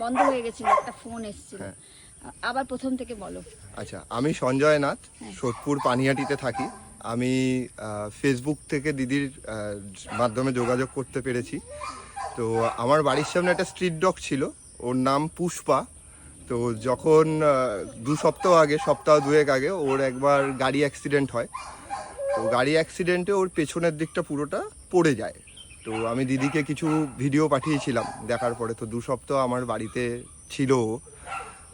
বন্ধ হয়ে গেছিল, একটা ফোন এসেছিল। আবার প্রথম থেকে বলো। আচ্ছা, আমি সঞ্জয় নাথ, সোদপুর পানিহাটিতে থাকি। আমি ফেসবুক থেকে দিদির মাধ্যমে যোগাযোগ করতে পেরেছি। তো আমার বাড়ির সামনে একটা স্ট্রিট ডগ ছিল, ওর নাম পুষ্পা। তো যখন 2 সপ্তাহ আগে, সপ্তাহ 2 আগে ওর একবার গাড়ি অ্যাক্সিডেন্ট হয়। তো গাড়ি অ্যাক্সিডেন্টে ওর পেছনের দিকটা পুরোটা পড়ে যায়। তো আমি দিদিকে কিছু ভিডিও পাঠিয়েছিলাম দেখার পরে। তো 2 সপ্তাহ আমার বাড়িতে ছিল ও।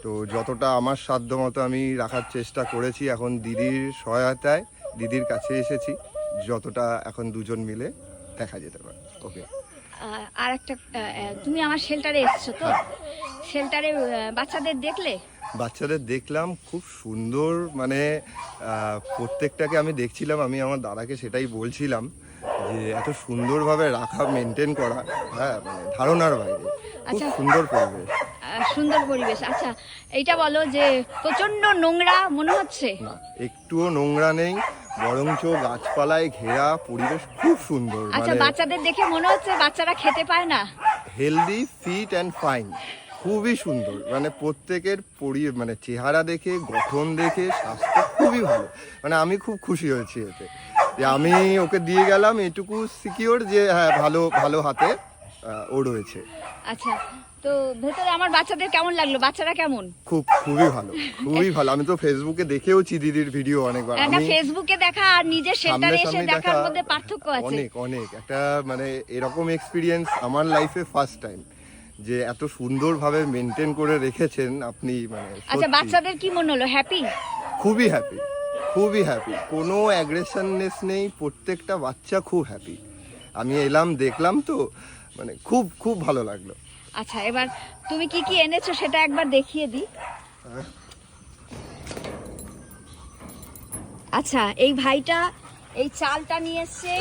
তো যতটা আমার সাধ্য মতো আমি রাখার চেষ্টা করেছি। এখন দিদির সহায়তায় দিদির কাছে এসেছি, যতটা এখন দুজন মিলে দেখা যেতে পারে। ওকে। আর একটা, তুমি আমার শেল্টারে এসছো তো, শেল্টারে বাচ্চাদের দেখলে? বাচ্চাদের দেখলাম, খুব সুন্দর। মানে প্রত্যেকটাকে আমি দেখছিলাম, আমি আমার দাদাকে সেটাই বলছিলাম যে এত সুন্দরভাবে রাখা, মেনটেন করা, হ্যাঁ, মানে ধারণার বাইরে। খুব সুন্দর পরিবেশ। সুন্দর পরিবেশ। আচ্ছা, এইটা বলো যে প্রচন্ড নোংরা মনে হচ্ছে? না, একটুও নোংরা নেই, বরঞ্চ গাছপালায় ঘেরা পরিবেশ, খুব সুন্দর। আচ্ছা, বাচ্চাদের দেখে মনে হচ্ছে বাচ্চারা খেতে পায় না? হেলদি, ফিট অ্যান্ড ফাইন, খুবই সুন্দর। মানে প্রত্যেকের মানে চেহারা দেখে, গঠন দেখে, স্বাস্থ্য খুবই ভালো। মানে আমি খুব খুশি হয়েছি এতে, যে আমি ওকে দিয়ে গেলাম এটুকু সিকিওর যে হ্যাঁ, ভালো ভালো হাতে ও রয়েছে। আচ্ছা, তো ভেতরে আমার বাচ্চাদের কেমন লাগলো? বাচ্চারা কেমন? খুবই ভালো, খুবই ভালো। আমি তো ফেসবুকে দেখেওছি দিদির ভিডিও অনেকবার। আমি ফেসবুকে দেখা আর নিজের শেল্টারে এসে দেখার মধ্যে পার্থক্য আছে। অনেক একটা মানে এরকম এক্সপিরিয়েন্স আমার লাইফে ফার্স্ট টাইম, যে এত সুন্দরভাবে মেনটেন করে রেখেছেন আপনি। মানে আচ্ছা, বাচ্চাদের কি মনে হলো? হ্যাপি? খুবই হ্যাপি, খুবই হ্যাপি। কোনো অ্যাগ্রেশননেস নেই, প্রত্যেকটা বাচ্চা খুব হ্যাপি। আমি এলাম, দেখলাম, তো মানে খুব খুব ভালো লাগলো। আচ্ছা, এবার তুমি কি কি এনেছো সেটা একবার দেখিয়ে দিই। আচ্ছা, এই ভাইটা এই চালটা নিয়ে এসছে।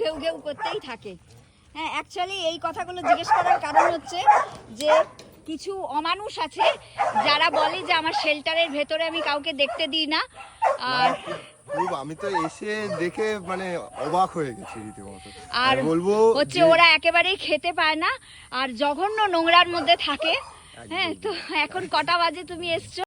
ঘেউ ঘেউ করতেই থাকে। হ্যাঁ, অ্যাকচুয়ালি এই কথাগুলো জিজ্ঞেস করার কারণ হচ্ছে যে কিছু অমানুষ আছে যারা বলে যে আমার শেল্টারের ভেতরে আমি কাউকে দেখতে দিই না। আর খুব, আমি তো এসে দেখে মানে অবাক হয়ে গেছি রীতিমতো। আর বলবো হচ্ছে ওরা একেবারেই খেতে পায় না আর জঘন্য নোংরার মধ্যে থাকে। হ্যাঁ, তো এখন কটা বাজে তুমি এসছো?